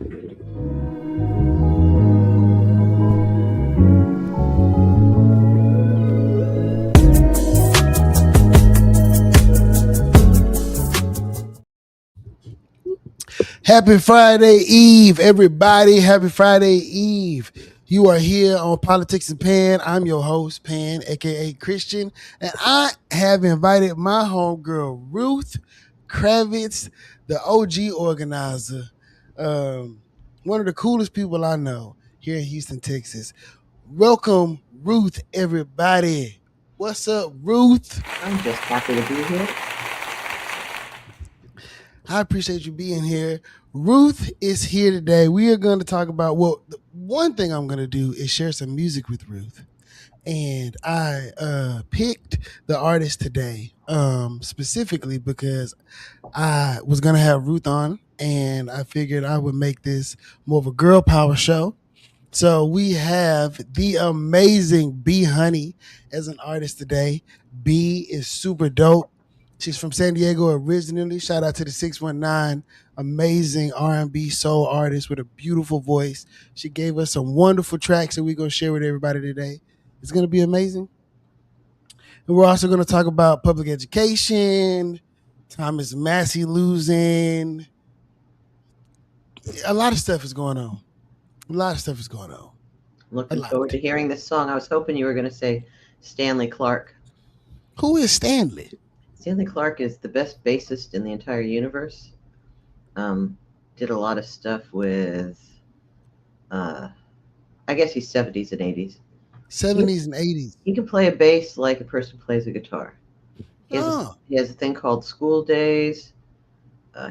Happy Friday Eve, everybody. Happy Friday Eve. You are here on Politics and Pan. I'm your host, Pan, aka Christian, and I have invited my homegirl, Ruth Kravetz, the OG organizer, one of the coolest people I know here in Houston, Texas. Welcome, Ruth, everybody. What's up, Ruth? I'm just happy to be here. I appreciate you being here. Ruth is here today. We are going to talk about, one thing I'm going to do is share some music with Ruth. And I picked the artist today specifically because I was going to have Ruth on, and I figured I would make this more of a girl power show. So we have the amazing B Honey as an artist today. B is super dope. She's from San Diego originally. Shout out to the 619, amazing R&B soul artist with a beautiful voice. She gave us some wonderful tracks that we're going to share with everybody today. It's going to be amazing. And we're also going to talk about public education, Thomas Massey losing. A lot of stuff is going on. Looking forward to hearing this song. I was hoping you were going to say Stanley Clarke. Who is Stanley? Stanley Clarke is the best bassist in the entire universe. Did a lot of stuff with, I guess he's 70s and 80s. 70s and 80s. He can play a bass like a person plays a guitar. He has a thing called School Days.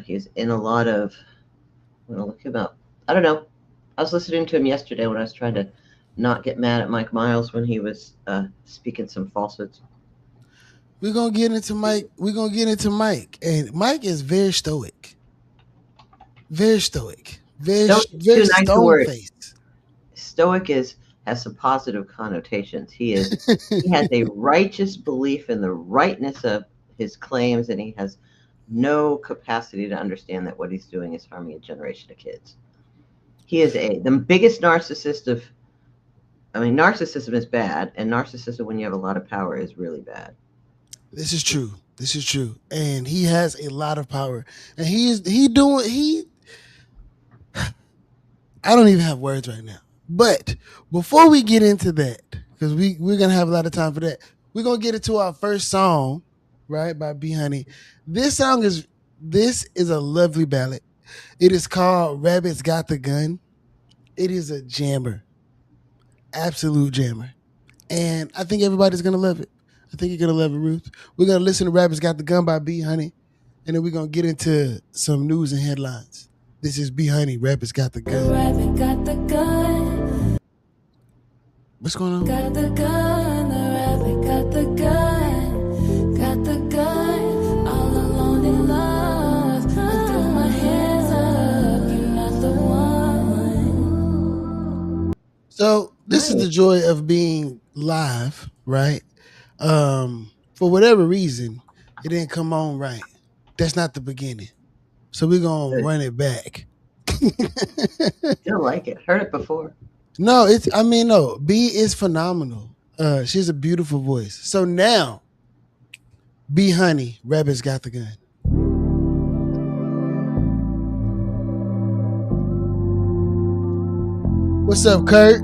He's in a lot of, I'm going to look him up. I don't know. I was listening to him yesterday when I was trying to not get mad at Mike Miles when he was speaking some falsehoods. We're going to get into Mike. And Mike is very stoic. Very stoic. Very stone faced. Stoic has some positive connotations. He has a righteous belief in the rightness of his claims, and he has no capacity to understand that what he's doing is harming a generation of kids. He is the biggest narcissist narcissism is bad, and narcissism when you have a lot of power is really bad. This is true. And he has a lot of power. And I don't even have words right now. But before we get into that, because we're going to have a lot of time for that, we're going to get into our first song, right, by B Honey. This is a lovely ballad. It is called Rabbit's Got the Gun. It is a jammer. Absolute jammer. And I think everybody's going to love it. I think you're going to love it, Ruth. We're going to listen to Rabbit's Got the Gun by B Honey, and then we're going to get into some news and headlines. This is B Honey, Rabbit's Got the Gun. Rabbit got the gun. What's going on? Got the gun, the rabbit got the gun. Got the gun, all alone in love. I threw my hands up, you're not the one. So this is the joy of being live, right? For whatever reason, it didn't come on right. That's not the beginning. So we're going to run it back. Don't like it. Heard it before. No, B is phenomenal. She has a beautiful voice. So now, B Honey, Rabbit's Got the Gun. What's up, Kurt?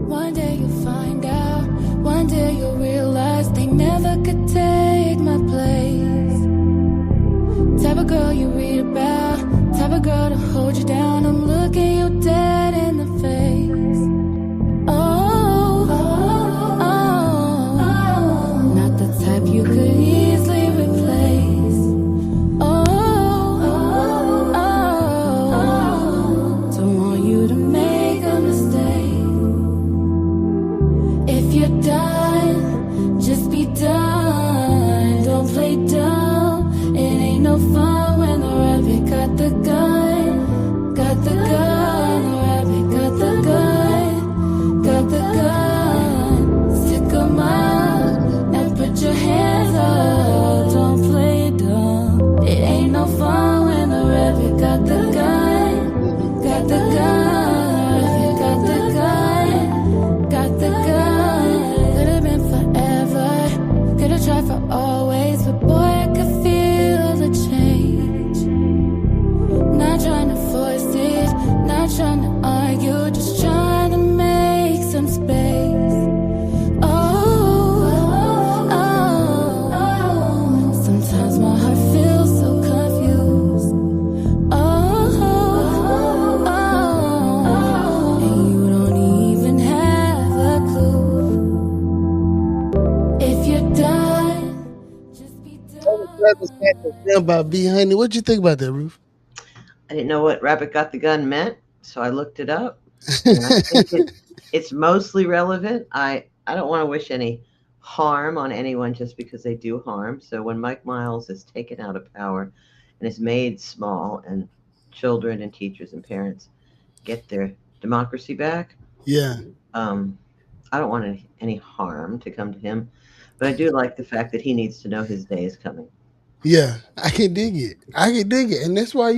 One day you'll find out, one day you'll realize they never could take my place. Type of girl you read about, type of girl to hold you down. I'm looking you dead in the face. Not the type you could easily replace. Don't want you to make a mistake. If you're done, just be done. Don't play dumb. It ain't no fun when the rabbit got the gun. Got the gun. always, but boy, I could feel the change. Not trying to force it, not trying to argue, just trying to make some space. Sometimes my heart feels so confused. And you don't even have a clue. If you're done, just be done. By B Honey. What'd you think about that, Ruth? I didn't know what Rabbit Got the Gun meant, so I looked it up. And I think it's mostly relevant. I don't want to wish any harm on anyone just because they do harm. So when Mike Miles is taken out of power and is made small, and children and teachers and parents get their democracy back, Yeah. I don't want any harm to come to him. But I do like the fact that he needs to know his day is coming. Yeah, I can dig it. And that's why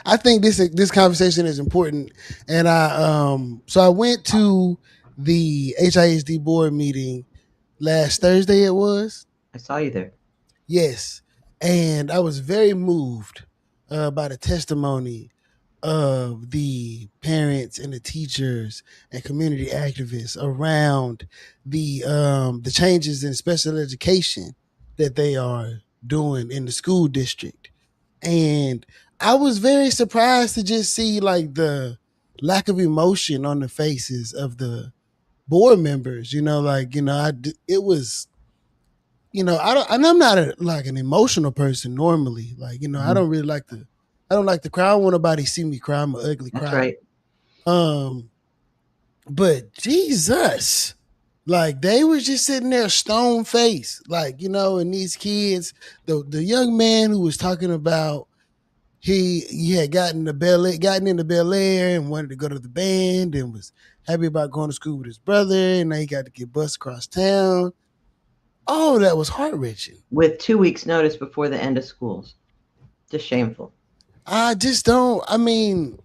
I think this conversation is important. And so I went to the HISD board meeting last Thursday. It was. I saw you there. Yes, and I was very moved by the testimony of the parents and the teachers and community activists around the changes in special education that they are doing in the school district. And I was very surprised to just see like the lack of emotion on the faces of the board members. It was, and I'm not like an emotional person normally. Like, I don't really I don't like to cry. I don't want nobody to see me cry. I'm an ugly That's cry. right. But Jesus, like they were just sitting there stone faced, like, and these kids, the young man who was talking about he had gotten into Bel Air and wanted to go to the band and was happy about going to school with his brother, and now he got to get bused across town. Oh, that was heart-wrenching. With 2 weeks notice before the end of schools. Just shameful. I just don't, in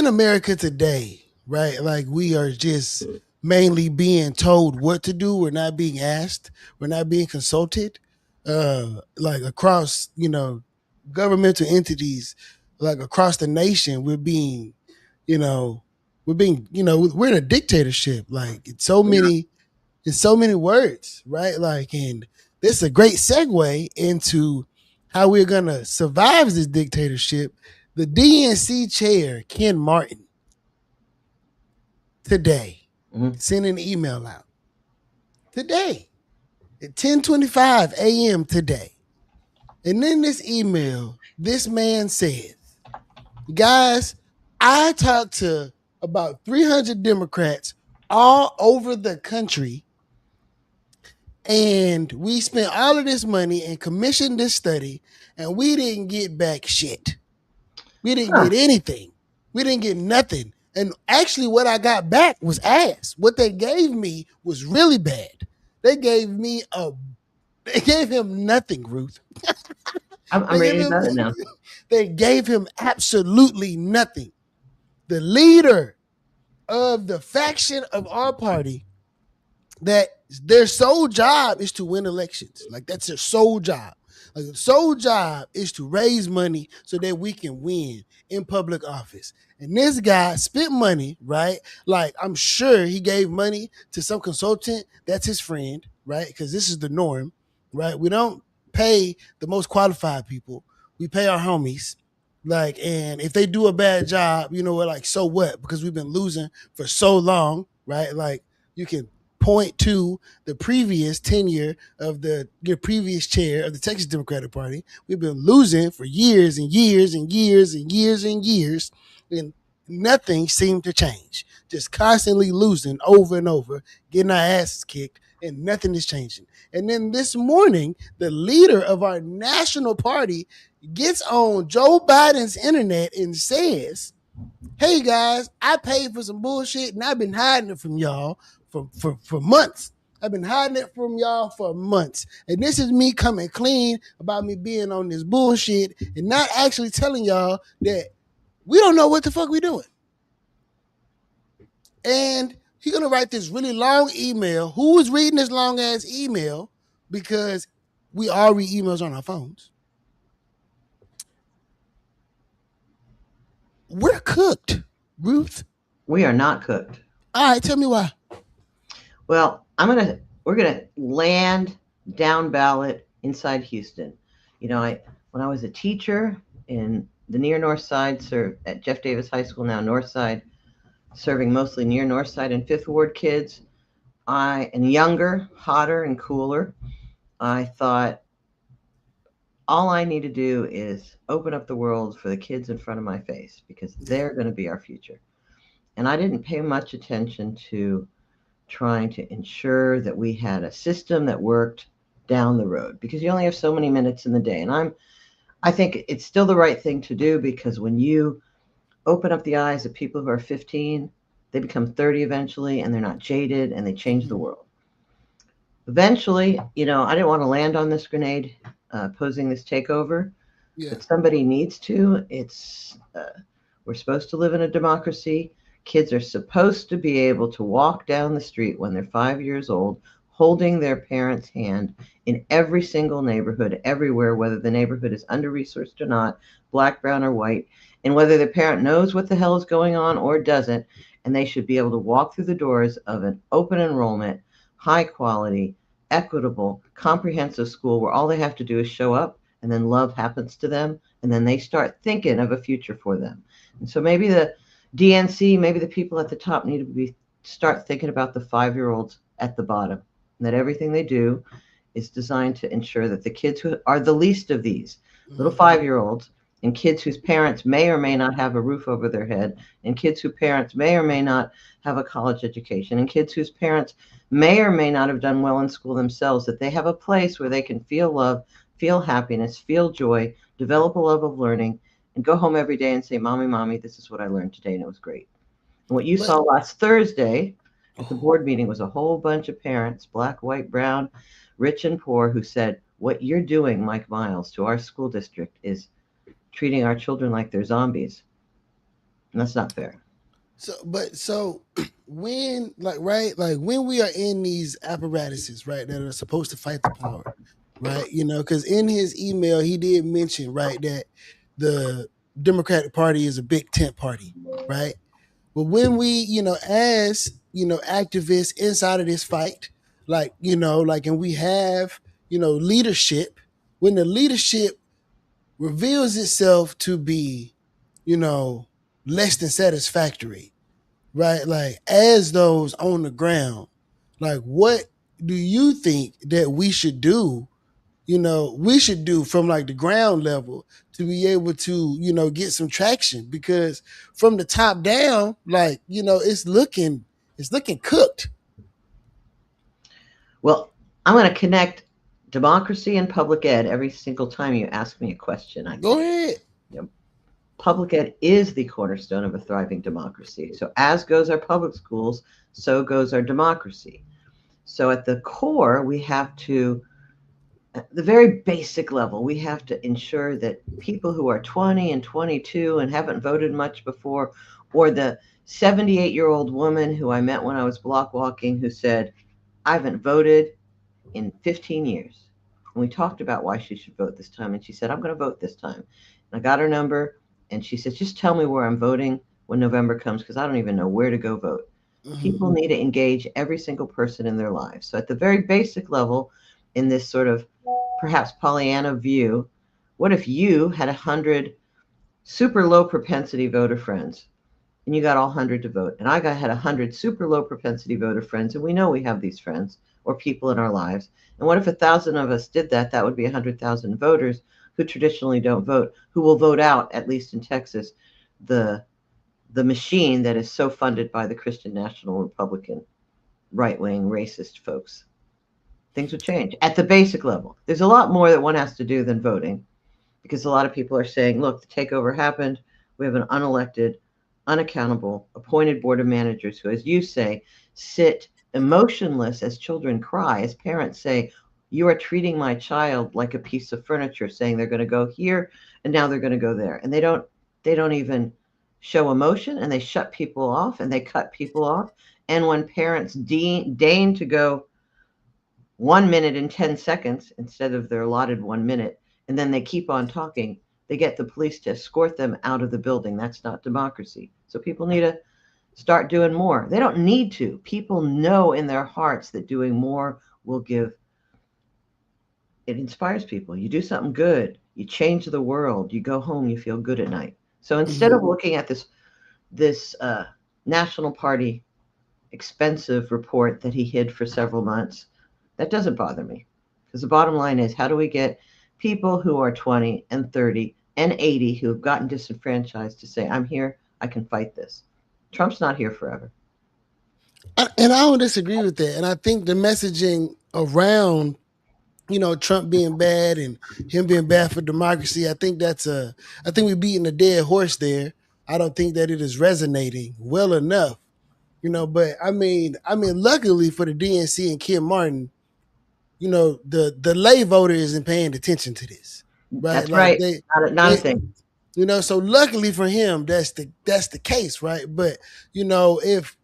America today, right? Like we are just mainly being told what to do. We're not being asked. We're not being consulted. Like across, governmental entities, like across the nation, we're in a dictatorship. Like it's so many words, right? Like, and this is a great segue into how we're gonna survive this dictatorship. The DNC chair, Ken Martin, today sent an email out today at 10:25 a.m. today. And in this email, this man says, guys, I talked to about 300 Democrats all over the country, and we spent all of this money and commissioned this study, and we didn't get back shit. We didn't get anything. We didn't get nothing. And actually what I got back was ass. What they gave me was really bad. They gave him nothing, Ruth. I'm reading about it now. They gave him absolutely nothing. The leader of the faction of our party, that their sole job is to win elections. Like that's their sole job. Like the sole job is to raise money so that we can win in public office. And this guy spent money, right? Like I'm sure he gave money to some consultant that's his friend, right? Because this is the norm, right? We don't pay the most qualified people. We pay our homies. Like, and if they do a bad job, we're like, so what? Because we've been losing for so long, right? Like you can point to the previous tenure of your previous chair of the Texas Democratic Party. We've been losing for years and years and years and years and years, and nothing seemed to change. Just constantly losing over and over, getting our asses kicked, and nothing is changing. And then this morning, the leader of our national party gets on Joe Biden's internet and says, hey guys, I paid for some bullshit and I've been hiding it from y'all for months. I've been hiding it from y'all for months. And this is me coming clean about me being on this bullshit and not actually telling y'all that we don't know what the fuck we doing. And He's gonna write this really long email. Who is reading this long ass email? Because we all read emails on our phones. We're cooked, Ruth. We are not cooked. All right, tell me why. Well, we're gonna land down ballot inside Houston. When I was a teacher in the near North Side, served at Jeff Davis High School, now North Side, serving mostly near North Side and Fifth Ward kids. And younger, hotter, and cooler. I thought all I need to do is open up the world for the kids in front of my face because they're going to be our future. And I didn't pay much attention to trying to ensure that we had a system that worked down the road because you only have so many minutes in the day. And I think it's still the right thing to do because when you open up the eyes of people who are 15, they become 30 eventually, and they're not jaded, and they change the world. Eventually, I didn't want to land on this grenade posing this takeover, but somebody needs to. We're supposed to live in a democracy. Kids are supposed to be able to walk down the street when they're 5 years old, holding their parents' hand in every single neighborhood, everywhere, whether the neighborhood is under-resourced or not, black, brown, or white, and whether the parent knows what the hell is going on or doesn't, and they should be able to walk through the doors of an open enrollment, high quality, equitable, comprehensive school where all they have to do is show up and then love happens to them and then they start thinking of a future for them. And so maybe the DNC, maybe the people at the top need to start thinking about the 5-year-olds at the bottom, and that everything they do is designed to ensure that the kids who are the least of these little 5-year-olds and kids whose parents may or may not have a roof over their head, and kids whose parents may or may not have a college education, and kids whose parents may or may not have done well in school themselves, that they have a place where they can feel love, feel happiness, feel joy, develop a love of learning, and go home every day and say, Mommy, this is what I learned today, and it was great. And what you saw last Thursday at the board meeting was a whole bunch of parents, black, white, brown, rich and poor, who said, what you're doing, Mike Miles, to our school district is treating our children like they're zombies. And that's not fair. So when when we are in these apparatuses, right, that are supposed to fight the power, right, because in his email he did mention, right, that the Democratic Party is a big tent party, right? But when we, as activists inside of this fight, and we have, leadership, when the leadership reveals itself to be, less than satisfactory, right? Like, as those on the ground, like, what do you think that we should do? We should do from like the ground level to be able to, get some traction, because from the top down, it's looking cooked. Well, I'm going to connect democracy and public ed every single time you ask me a question. Go ahead. Public ed is the cornerstone of a thriving democracy. So as goes our public schools, so goes our democracy. So at the core, we have to, at the very basic level, we have to ensure that people who are 20 and 22 and haven't voted much before, or the 78-year-old woman who I met when I was block walking who said, I haven't voted in 15 years. And we talked about why she should vote this time. And she said, I'm going to vote this time. And I got her number. And she said, just tell me where I'm voting when November comes, because I don't even know where to go vote. Mm-hmm. People need to engage every single person in their lives. So at the very basic level, in this sort of perhaps Pollyanna view, what if you had 100 super low propensity voter friends and you got all 100 to vote? And had 100 super low propensity voter friends, and we know we have these friends or people in our lives. And what if 1,000 of us did that? That would be 100,000 voters who traditionally don't vote, who will vote out, at least in Texas, the machine that is so funded by the Christian National Republican, right-wing, racist folks. Things would change at the basic level. There's a lot more that one has to do than voting, because a lot of people are saying, look, the takeover happened. We have an unelected, unaccountable, appointed board of managers who, as you say, sit emotionless as children cry, as parents say, you are treating my child like a piece of furniture, saying they're going to go here and now they're going to go there. And they don't even show emotion, and they shut people off and they cut people off. And when parents deign to go 1 minute and 10 seconds instead of their allotted 1 minute, and then they keep on talking, they get the police to escort them out of the building. That's not democracy. So people need to start doing more. They don't need to. People know in their hearts that doing more will give. It inspires people. You do something good, you change the world, you go home, you feel good at night. So instead of looking at this National Party expensive report that he hid for several months, that doesn't bother me. Because the bottom line is, how do we get people who are 20 and 30 and 80 who have gotten disenfranchised to say, I'm here, I can fight this. Trump's not here forever. And I don't disagree with that. And I think the messaging around, Trump being bad and him being bad for democracy, I think we're beating a dead horse there. I don't think that it is resonating well enough, but I mean, luckily for the DNC and Kim Martin, the lay voter isn't paying attention to this, right? That's right. Not a thing. So luckily for him, that's the case, right? But if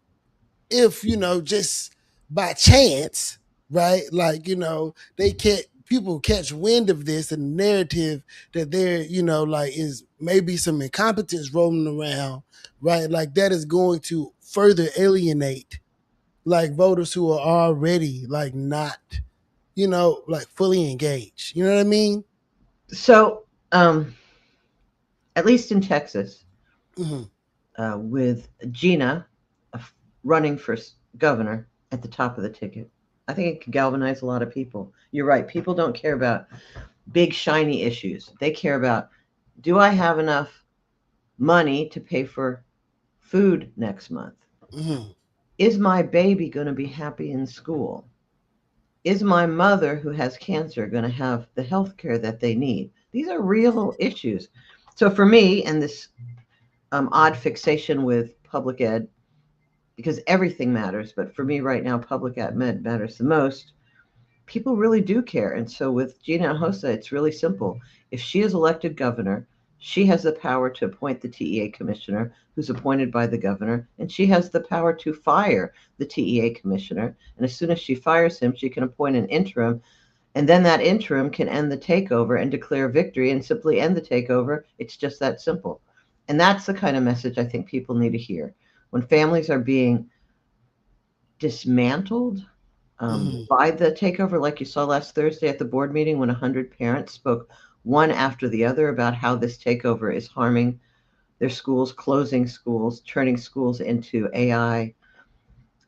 just by chance, right, people catch wind of this and the narrative that there, is maybe some incompetence rolling around, right? Like that is going to further alienate voters who are already not, fully engaged. You know what I mean? So, at least in Texas, with Gina running for governor at the top of the ticket, I think it can galvanize a lot of people. You're right. People don't care about big, shiny issues. They care about, do I have enough money to pay for food next month? Is my baby going to be happy in school? Is my mother who has cancer going to have the health care that they need? These are real issues. So for me, and this odd fixation with public ed, because everything matters, but for me right now, public ed matters the most, people really do care. And so with Gina Hossa, it's really simple. If she is elected governor, she has the power to appoint the TEA commissioner who's appointed by the governor, and she has the power to fire the TEA commissioner. And as soon as she fires him, she can appoint an interim, and then that interim can end the takeover and declare victory and simply end the takeover. It's just that simple. And that's the kind of message I think people need to hear. When families are being dismantled by the takeover, like you saw last Thursday at the board meeting when 100 parents spoke one after the other about how this takeover is harming their schools, closing schools, turning schools into AI. I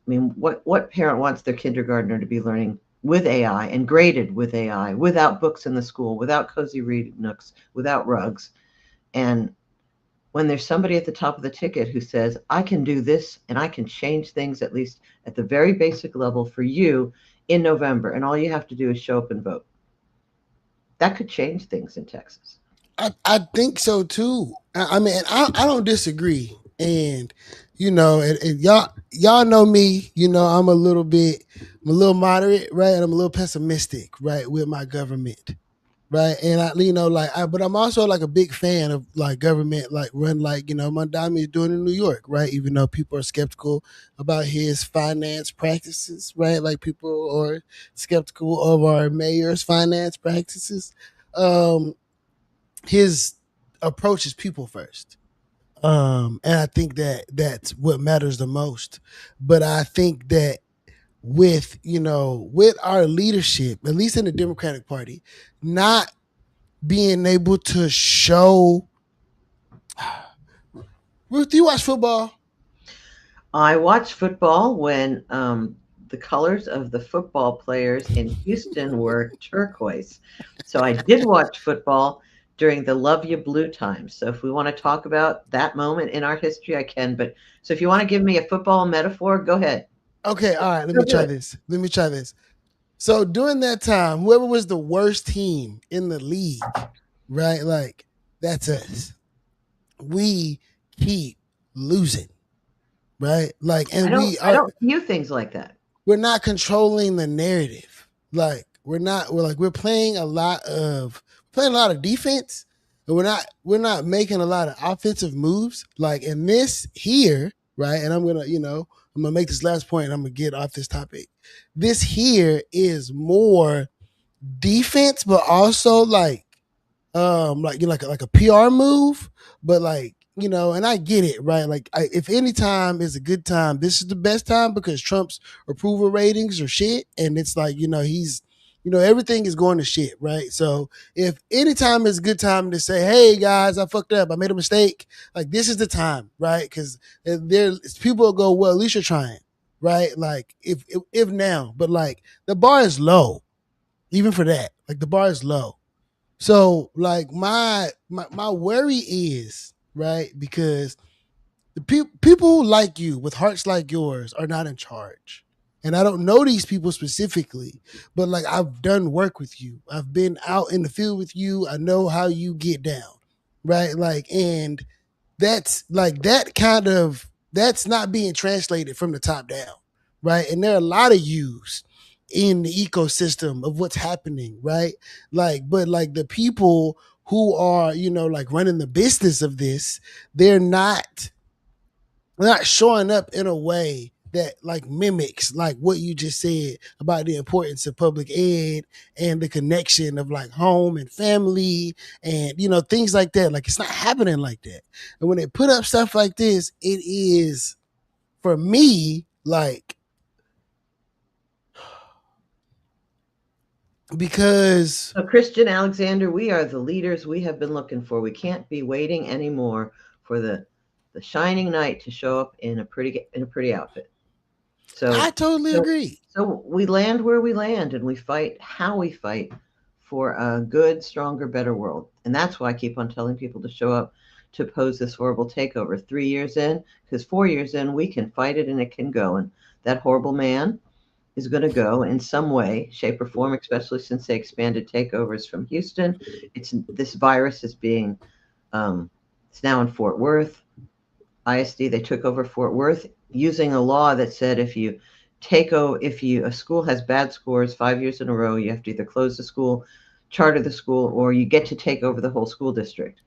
mean, what parent wants their kindergartner to be learning with AI and graded with AI, without books in the school, without cozy reading nooks, without rugs? And when there's somebody at the top of the ticket who says, I can do this and I can change things, at least at the very basic level for you in November, and all you have to do is show up and vote. That could change things in Texas. I think so too. I mean, I don't disagree. And and y'all know me. I'm a little moderate, right? And I'm a little pessimistic, right, with my government, right? And but I'm also a big fan of government, run Mondami is doing in New York, right? Even though people are skeptical about his finance practices, right? Like people are skeptical of our mayor's finance practices. His approach is people first. And I think that that's what matters the most. But I think that with our leadership, at least in the Democratic Party, not being able to show. Ruth, do you watch football? I watch football when the colors of the football players in Houston were turquoise. So I did watch football during the Love You Blue times. So if we want to talk about that moment in our history, I can. But so if you want to give me a football metaphor, go ahead. Okay, all right. Let me try this. So during that time, whoever was the worst team in the league, right? That's us. We keep losing, right? And I don't view things like that. We're not controlling the narrative. We're playing a lot of defense, and we're not making a lot of offensive moves. In this here, right? And I'm gonna I'm gonna make this last point and I'm gonna get off this topic. This here is more defense, but also like you know, like a PR move, but like and I get it, right? Like if any time is a good time, this is the best time because Trump's approval ratings are shit, and it's like he's everything is going to shit, right? So if any time is a good time to say, hey guys, I fucked up, I made a mistake, like this is the time, right? Because there people will go, well, at least you're trying, right? Like if now, but like the bar is low, even for that, like the bar is low. So like my worry is right because the people like you with hearts like yours are not in charge. And I don't know these people specifically, but like I've done work with you. I've been out in the field with you. I know how you get down. Right? Like and that's like that kind of that's not being translated from the top down, right? And there are a lot of yous in the ecosystem of what's happening, right? Like but like the people who are like running the business of this, they're not showing up in a way that like mimics like what you just said about the importance of public ed and the connection of like home and family and things like that. Like it's not happening like that. And when they put up stuff like this, it is for me like because So, Christian Alexander, we are the leaders we have been looking for. We can't be waiting anymore for the shining knight to show up in a pretty outfit. So I totally agree. So we land where we land, and we fight how we fight for a good, stronger, better world. And that's why I keep on telling people to show up to oppose this horrible takeover. 3 years in, because 4 years in, we can fight it and it can go. And that horrible man is going to go in some way, shape, or form, especially since they expanded takeovers from Houston. This virus is being, it's now in Fort Worth. ISD, they took over Fort Worth using a law that said if a school has bad scores 5 years in a row, you have to either close the school, charter the school, or you get to take over the whole school district.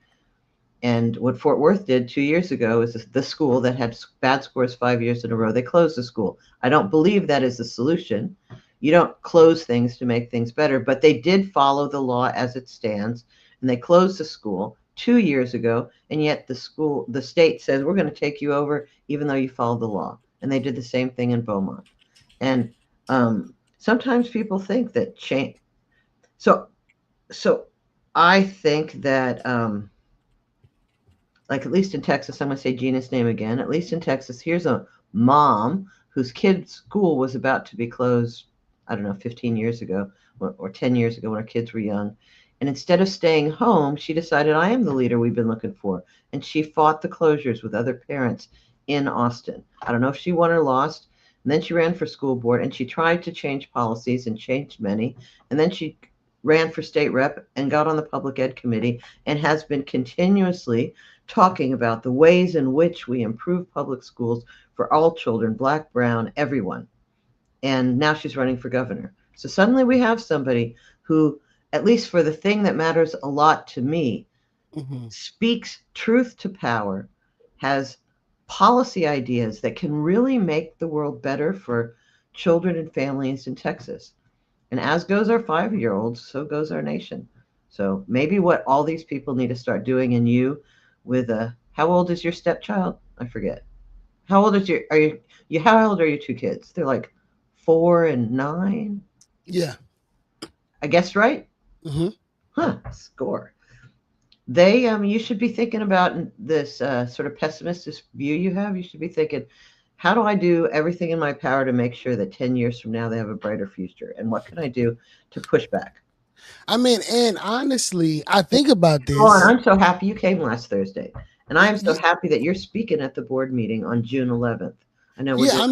And what Fort Worth did 2 years ago is the school that had bad scores 5 years in a row, they closed the school. I don't believe that is the solution. You don't close things to make things better, but they did follow the law as it stands, and they closed the school 2 years ago, and yet the state says, we're going to take you over even though you followed the law. And they did the same thing in Beaumont. And sometimes people think that change. So I think that, like at least in Texas, I'm going to say Gina's name again. At least in Texas, here's a mom whose kid's school was about to be closed, I don't know, 15 years ago or 10 years ago when her kids were young. And instead of staying home, she decided, I am the leader we've been looking for. And she fought the closures with other parents in Austin. I don't know if she won or lost. And then she ran for school board, and she tried to change policies and changed many. And then she ran for state rep and got on the public ed committee and has been continuously talking about the ways in which we improve public schools for all children, black, brown, everyone. And now she's running for governor. So suddenly we have somebody who, at least for the thing that matters a lot to me, speaks truth to power, has policy ideas that can really make the world better for children and families in Texas. And as goes our 5-year-olds, so goes our nation. So maybe what all these people need to start doing, and you with how old is your stepchild? I forget. How old is how old are your two kids? They're like 4 and 9. Yeah. I guessed right? Mm-hmm. Huh, score. They, you should be thinking about this sort of pessimistic view you have. You should be thinking, how do I do everything in my power to make sure that 10 years from now they have a brighter future? And what can I do to push back? I mean, and honestly, I think about this. Oh, and I'm so happy you came last Thursday. And I am so happy that you're speaking at the board meeting on June 11th. I know we're at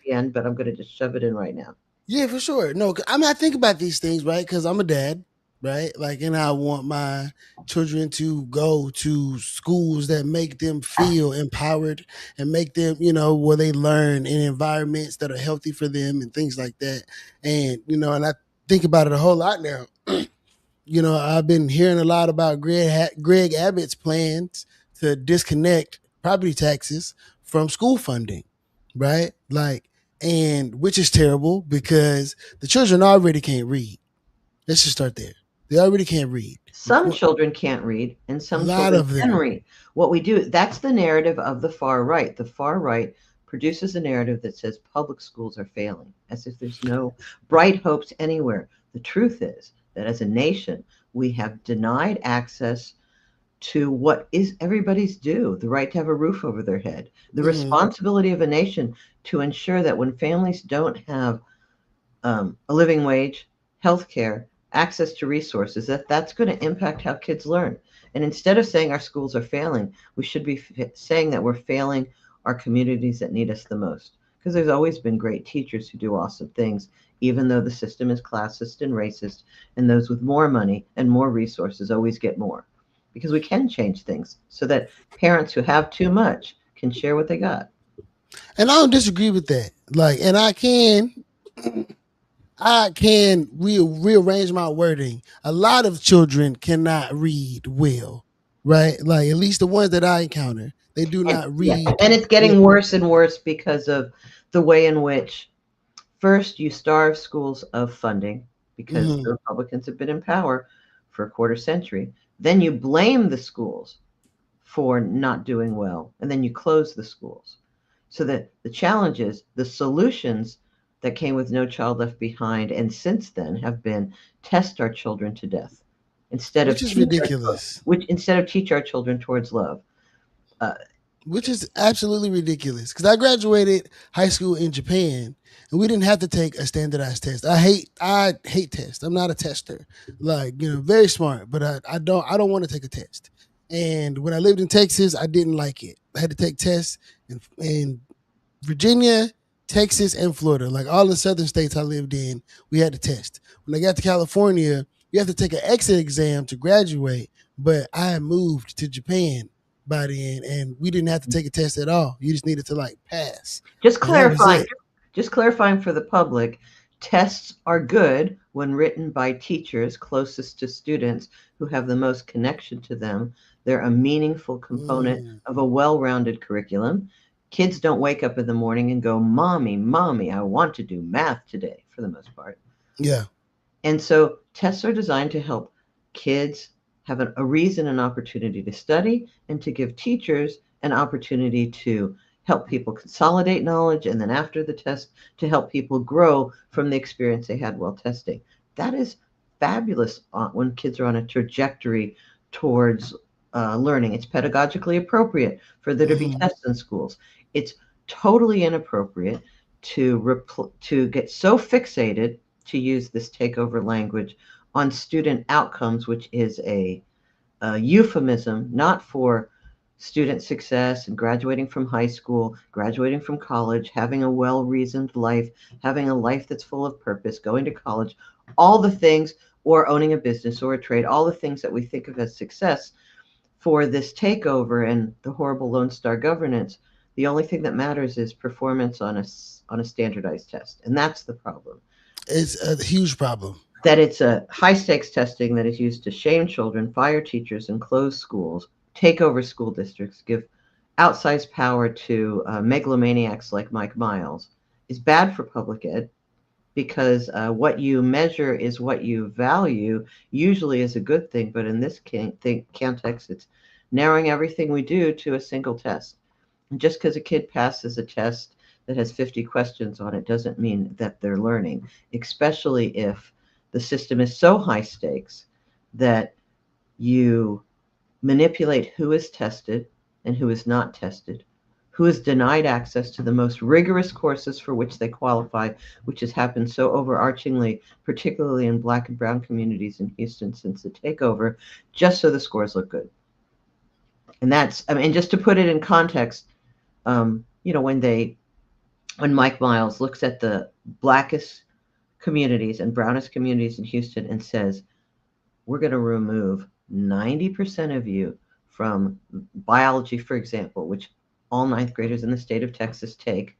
the end, but I'm going to just shove it in right now. Yeah, for sure. No, I mean, I think about these things, right? Because I'm a dad, right? Like, and I want my children to go to schools that make them feel empowered and make them, where they learn in environments that are healthy for them and things like that. And, and I think about it a whole lot now. I've been hearing a lot about Greg Abbott's plans to disconnect property taxes from school funding, right? Like, and which is terrible because the children already can't read. Let's just start there. They already can't read. Some children can't read and A some lot children of can them. read. What we do, that's the narrative of the far right. The far right produces a narrative that says public schools are failing, as if there's no bright hopes anywhere. The truth is that as a nation, we have denied access to what is everybody's due, the right to have a roof over their head, the responsibility of a nation to ensure that when families don't have a living wage, health care, access to resources, that's going to impact how kids learn. And instead of saying our schools are failing, we should be saying that we're failing our communities that need us the most. Because there's always been great teachers who do awesome things, even though the system is classist and racist, and those with more money and more resources always get more. Because we can change things so that parents who have too much can share what they got. And I don't disagree with that. Like, and I can rearrange my wording. A lot of children cannot read well, right? Like at least the ones that I encounter, they do And not yeah, read. and it's Well. getting worse and worse because of the way in which first you starve schools of funding because Mhm. the Republicans have been in power for a quarter century. Then you blame the schools for not doing well, and then you close the schools. So that the challenges, the solutions that came with No Child Left Behind, and since then have been test our children to death Which is ridiculous. instead of teach our children towards love. Uh, Which is absolutely ridiculous. Because I graduated high school in Japan, and we didn't have to take a standardized test. I hate tests. I'm not a tester. Like very smart, but I don't want to take a test. And when I lived in Texas, I didn't like it. I had to take tests in Virginia, Texas, and Florida. Like all the southern states I lived in, we had to test. When I got to California, you have to take an exit exam to graduate. But I had moved to Japan by then, and we didn't have to take a test at all. You just needed to like pass, just and that was clarifying, it. just clarifying for the public, tests are good when written by teachers closest to students who have the most connection to them. They're a meaningful component Mm, of a well-rounded curriculum. Kids don't wake up in the morning and go, "Mommy, mommy, I want to do math today," for the most part. yeah. And so tests are designed to help kids have a reason and opportunity to study and to give teachers an opportunity to help people consolidate knowledge and then after the test to help people grow from the experience they had while testing. That is fabulous when kids are on a trajectory towards learning. It's pedagogically appropriate for there to be Hmm. tests in schools. It's totally inappropriate to get so fixated, to use this takeover language, on student outcomes, which is a euphemism not for student success and graduating from high school, graduating from college, having a well reasoned life, having a life that's full of purpose, going to college, all the things, or owning a business or a trade, all the things that we think of as success. For this takeover and the horrible Lone Star governance, the only thing that matters is performance on a standardized test, and that's the problem. It's a huge problem. That it's a high stakes testing that is used to shame children, fire teachers, and close schools, take over school districts, give outsized power to megalomaniacs like Mike Miles, is bad for public ed because what you measure is what you value, usually is a good thing, but in this context, it's narrowing everything we do to a single test. And just because a kid passes a test that has 50 questions on it doesn't mean that they're learning, especially if the system is so high stakes that you manipulate who is tested and who is not tested, who is denied access to the most rigorous courses for which they qualify, which has happened so overarchingly, particularly in Black and Brown communities in Houston since the takeover, just so the scores look good. And that's, I mean, just to put it in context, when Mike Miles looks at the blackest communities and brownest communities in Houston and says, we're going to remove 90% of you from biology, for example, which all ninth graders in the state of Texas take,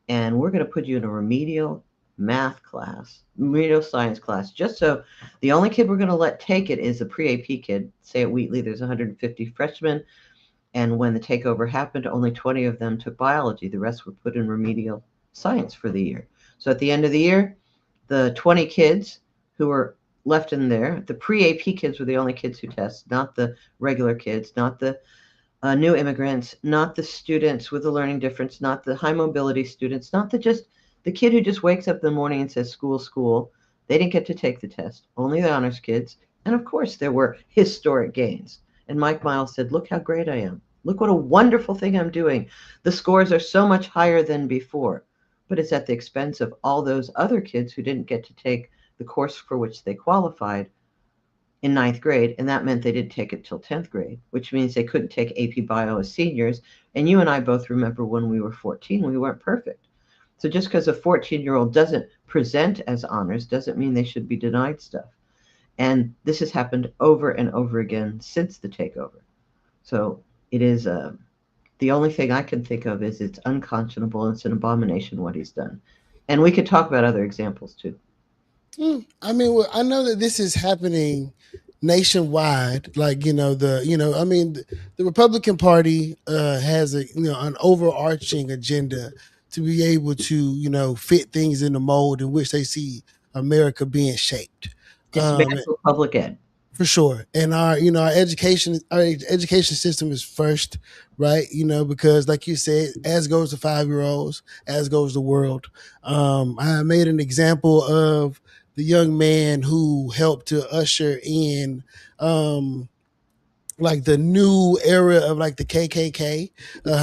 and we're going to put you in a remedial math class, remedial science class, just so the only kid we're going to let take it is a pre-AP kid. Say at Wheatley, there's 150 freshmen, And when the takeover happened, only 20 of them took biology. The rest were put in remedial science for the year. So at the end of the year, the 20 kids who were left in there, the pre-AP kids were the only kids who test, not the regular kids, not the new immigrants, not the students with a learning difference, not the high mobility students, not the kid who just wakes up in the morning and says school, school. They didn't get to take the test, only the honors kids. And of course, there were historic gains. And Mike Miles said, look how great I am. Look what a wonderful thing I'm doing. The scores are so much higher than before, but it's at the expense of all those other kids who didn't get to take the course for which they qualified in ninth grade, and that meant they didn't take it till 10th grade, which means they couldn't take AP Bio as seniors. And you and I both remember when we were 14, we weren't perfect. So just because a 14-year-old doesn't present as honors doesn't mean they should be denied stuff. And this has happened over and over again since the takeover. So it is the only thing I can think of is it's unconscionable and it's an abomination what he's done. And we could talk about other examples too. I mean, well, I know that this is happening nationwide. Like, I mean, the Republican Party has an overarching agenda to be able to, fit things in the mold in which they see America being shaped. Um, Dismantle public ed. for sure. And our education system is first, right? Because like you said, as goes the 5 year olds, as goes the world. I made an example of the young man who helped to usher in like the new era of like the KKK.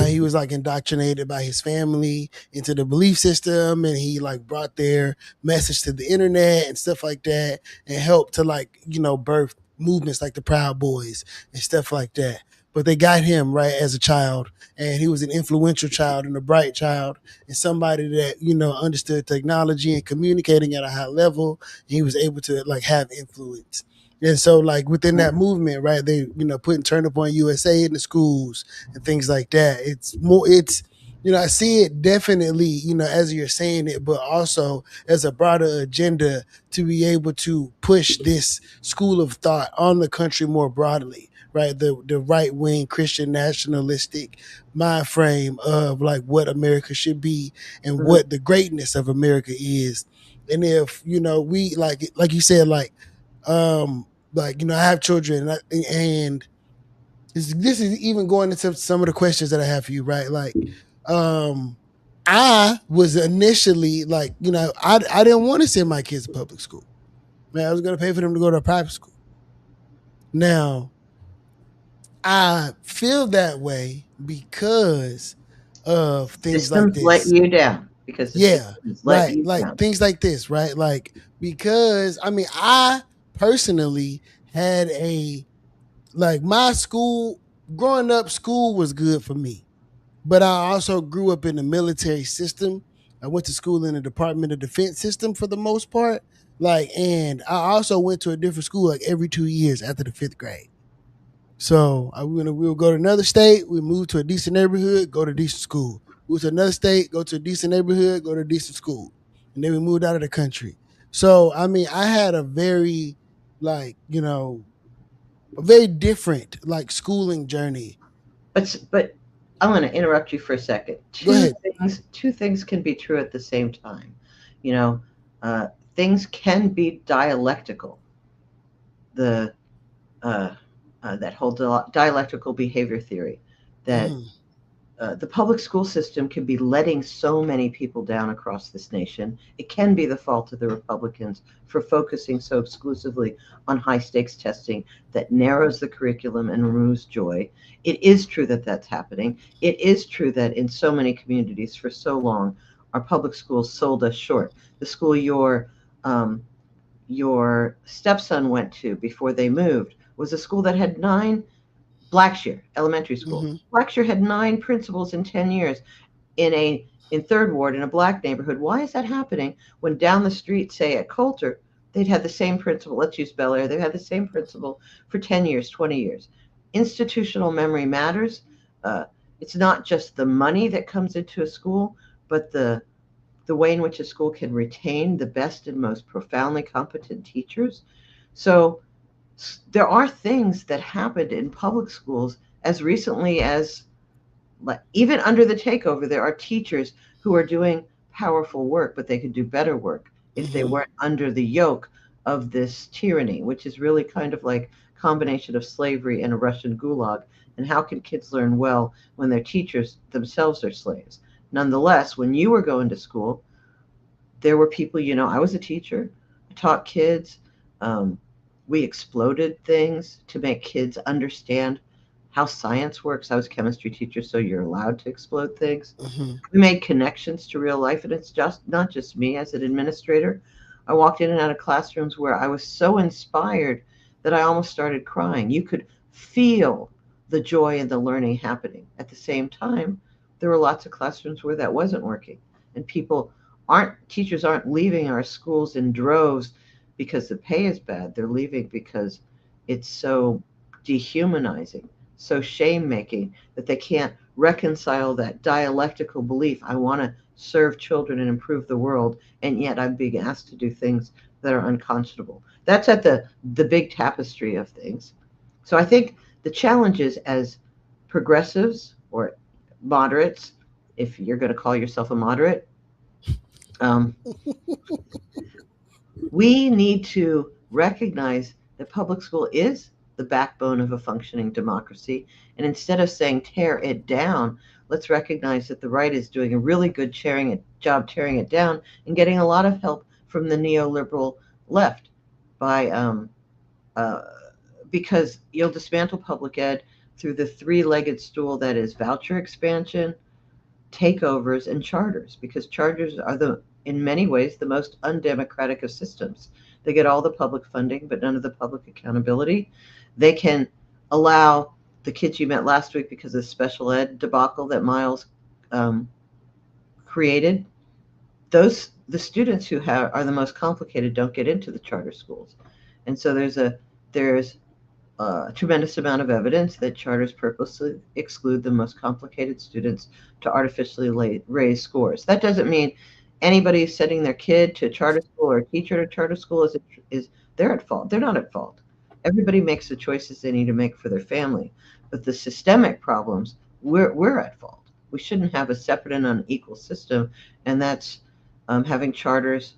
He was like indoctrinated by his family into the belief system, and he like brought their message to the internet and stuff like that, and helped to like birth movements like the Proud Boys and stuff like that. But they got him right as a child, and he was an influential child and a bright child, and somebody that understood technology and communicating at a high level. And he was able to like have influence. And so, like within that movement, right, they putting Turn Up on USA in the schools and things like that. It's more, I see it definitely, as you're saying it, but also as a broader agenda to be able to push this school of thought on the country more broadly, right? The right wing Christian nationalistic mind frame of like what America should be and Mhm. what the greatness of America is. And if we like you said, I have children, and this is even going into some of the questions that I have for you, right? Like, um, I was initially like, I didn't want to send my kids to public school. Man, I was going to pay for them to go to a private school. Now, I feel that way because of things like Systems let this. you down because the Yeah, systems let right. you Like down. things like this, right? Like, because I mean, I personally had like my school growing up, school was good for me. But I also grew up in the military system. I went to school in the Department of Defense system for the most part. Like, and I also went to a different school like every 2 years after the fifth grade. So we would go to another state, we move to a decent neighborhood, go to a decent school. Move to another state, go to a decent neighborhood, go to a decent school. And then we moved out of the country. So I mean, I had a very like, a very different like schooling journey. But I'm going to interrupt you for a second. Go ahead. Two things can be true at the same time. You know, uh, things can be dialectical. The uh, that whole dialectical behavior theory that Mhm. the public school system can be letting so many people down across this nation. It can be the fault of the Republicans for focusing so exclusively on high stakes testing that narrows the curriculum and removes joy. It is true that that's happening. It is true that in so many communities for so long, our public schools sold us short. The school your stepson went to before they moved was a school that had 9 Blackshear Elementary School. Mhm. Blackshear had 9 principals in 10 years in third ward in a black neighborhood. Why is that happening when down the street, say at Coulter, they'd had the same principal? Let's use Bel Air. They've had the same principal for 10 years, 20 years. Institutional memory matters. Uh, it's not just the money that comes into a school, but the way in which a school can retain the best and most profoundly competent teachers. So there are things that happened in public schools as recently as, like, even under the takeover, there are teachers who are doing powerful work, but they could do better work if they weren't under the yoke of this tyranny, which is really kind of like a combination of slavery and a Russian gulag. And how can kids learn well when their teachers themselves are slaves? Nonetheless, when you were going to school, there were people, I was a teacher. I taught kids. We exploded things to make kids understand how science works. I was a chemistry teacher, so you're allowed to explode things. We made connections to real life, and it's just not just me as an administrator. I walked in and out of classrooms where I was so inspired that I almost started crying. You could feel the joy and the learning happening. At the same time, there were lots of classrooms where that wasn't working, and teachers aren't leaving our schools in droves because the pay is bad. They're leaving because it's so dehumanizing, so shame-making, that they can't reconcile that dialectical belief. I want to serve children and improve the world, and yet I'm being asked to do things that are unconscionable. That's at the big tapestry of things. So I think the challenge is, as progressives or moderates, if you're going to call yourself a moderate, we need to recognize that public school is the backbone of a functioning democracy. And instead of saying tear it down, let's recognize that the right is doing a really good job tearing it down and getting a lot of help from the neoliberal left because you'll dismantle public ed through the three-legged stool that is voucher expansion, takeovers, and charters, because charters are in many ways the most undemocratic of systems. They get all the public funding, but none of the public accountability. They can allow the kids you met last week because of the special ed debacle that Miles created. The students who are the most complicated don't get into the charter schools. And so there's a tremendous amount of evidence that charters purposely exclude the most complicated students to artificially raise scores. That doesn't mean anybody sending their kid to a charter school or a teacher to a charter school is they're at fault. They're not at fault. Everybody makes the choices they need to make for their family. But the systemic problems, we're at fault. We shouldn't have a separate and unequal system, and that's having charters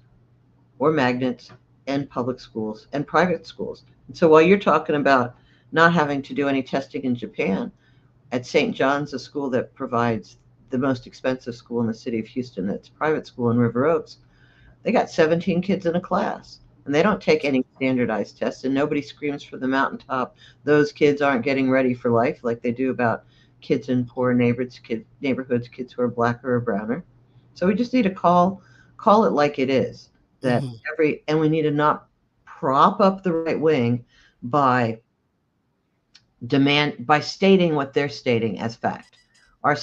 or magnets and public schools and private schools. And so while you're talking about not having to do any testing in Japan, at St. John's, a school that provides the most expensive school in the city of Houston, that's private school in River Oaks, they got 17 kids in a class, and they don't take any standardized tests, and nobody screams from the mountaintop those kids aren't getting ready for life like they do about kids in poor neighborhoods, kids who are blacker or browner. So we just need to call it like it is, that and we need to not prop up the right wing by stating what they're stating as fact. Our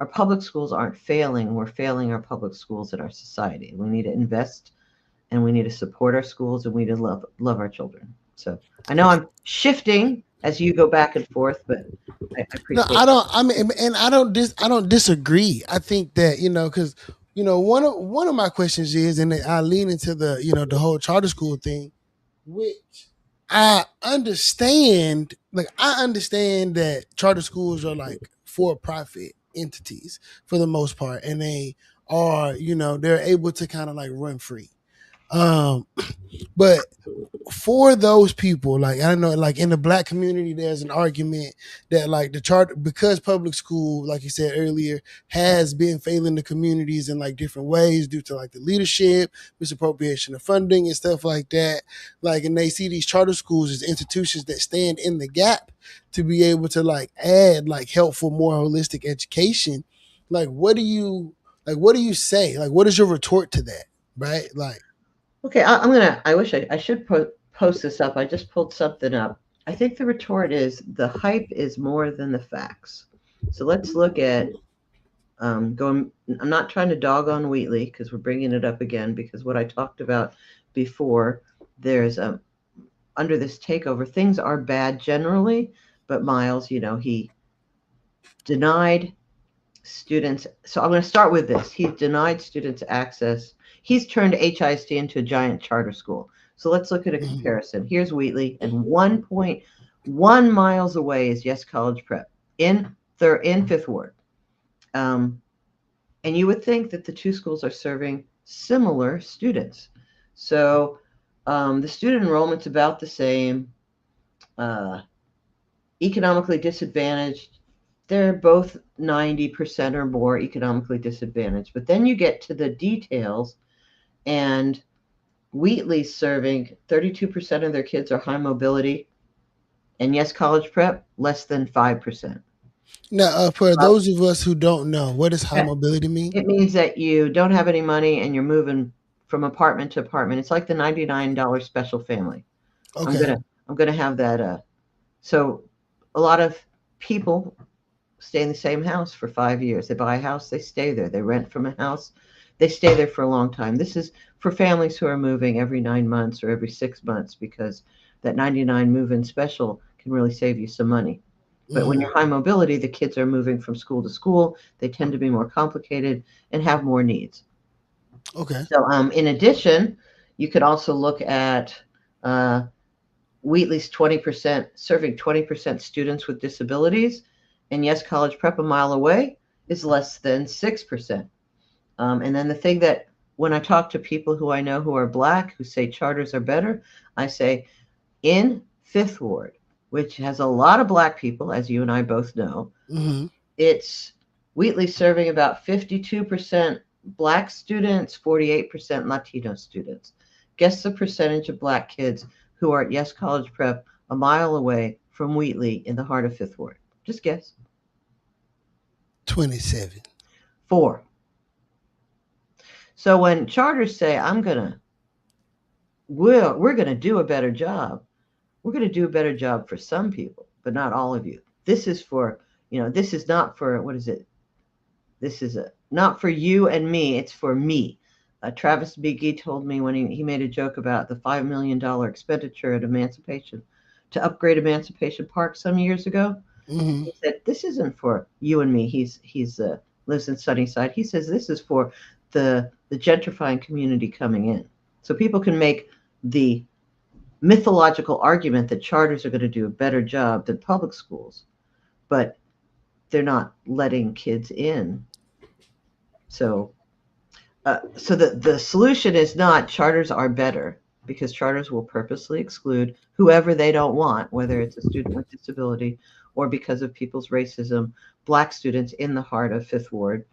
public schools aren't failing. We're failing our public schools in our society. We need to invest, and we need to support our schools, and we need to love our children. So I know I'm shifting as you go back and forth, but I appreciate. I don't disagree. I think that because one of my questions is, and I lean into the the whole charter school thing, which I understand. Like, I understand that charter schools are like for-profit entities for the most part, and they are they're able to kind of like run free. But for those people, like, I know, like in the Black community, there's an argument that like the charter, because public school, like you said earlier, has been failing the communities in like different ways due to like the leadership, misappropriation of funding and stuff like that. Like, and they see these charter schools as institutions that stand in the gap to be able to like add like helpful, more holistic education. Like, what do you say? Like, what is your retort to that? Right? Like, okay, I wish I should post this up. I just pulled something up. I think the retort is the hype is more than the facts. So let's look at I'm not trying to dog on Wheatley because we're bringing it up again, because what I talked about before, there's under this takeover, things are bad generally, but Miles, he denied students. So I'm going to start with this. He's denied students access. He's turned HISD into a giant charter school. So let's look at a comparison. Here's Wheatley, and 1.1 1 miles away is Yes College Prep in Fifth Ward. And you would think that the two schools are serving similar students. So the student enrollment's about the same. Economically disadvantaged, they're both 90% or more economically disadvantaged. But then you get to the details, and Wheatley's serving 32% of their kids are high mobility, and Yes College Prep, less than 5%. Now, for those of us who don't know, what does high mobility mean? It means that you don't have any money and you're moving from apartment to apartment. It's like the $99 special family. Okay. I'm gonna have that. So a lot of people stay in the same house for 5 years. They buy a house, they stay there. They rent from a house, they stay there for a long time. This is for families who are moving every 9 months or every 6 months, because that 99 move-in special can really save you some money. But when you're high mobility, the kids are moving from school to school. They tend to be more complicated and have more needs. Okay. So in addition, you could also look at Wheatley's 20%, serving 20% students with disabilities, and Yes College Prep a mile away is less than 6%. And then the thing that when I talk to people who I know who are Black, who say charters are better, I say in Fifth Ward, which has a lot of Black people, as you and I both know, it's Wheatley serving about 52% Black students, 48% Latino students. Guess the percentage of Black kids who are at Yes College Prep a mile away from Wheatley in the heart of Fifth Ward? Just guess. 27. 4. So when charters say, we're gonna do a better job, we're gonna do a better job for some people, but not all of you. This is for, this is not for, what is it? This is not for you and me, it's for me. Travis Beaky told me when he made a joke about the $5 million expenditure at Emancipation to upgrade Emancipation Park some years ago. He said, this isn't for you and me. He's lives in Sunnyside. He says this is for the gentrifying community coming in. So people can make the mythological argument that charters are going to do a better job than public schools, but they're not letting kids in. So the solution is not charters are better, because charters will purposely exclude whoever they don't want, whether it's a student with disability or because of people's racism, Black students in the heart of Fifth Ward.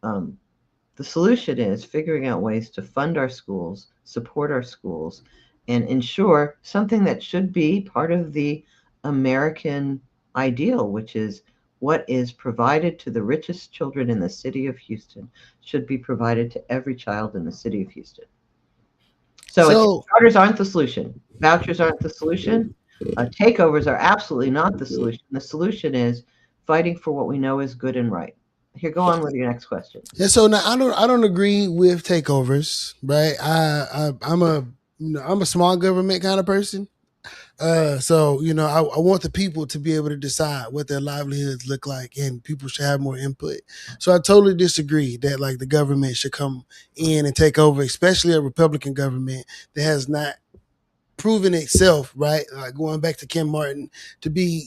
The solution is figuring out ways to fund our schools, support our schools, and ensure something that should be part of the American ideal, which is what is provided to the richest children in the city of Houston should be provided to every child in the city of Houston. So charters aren't the solution. Vouchers aren't the solution. Takeovers are absolutely not the solution. The solution is fighting for what we know is good and right. Here, go on with your next question. Yeah. So now I don't agree with takeovers, right? I'm a small government kind of person. So I want the people to be able to decide what their livelihoods look like, and people should have more input. So I totally disagree that like the government should come in and take over, especially a Republican government that has not proven itself, right? Like going back to Kim Martin, to be,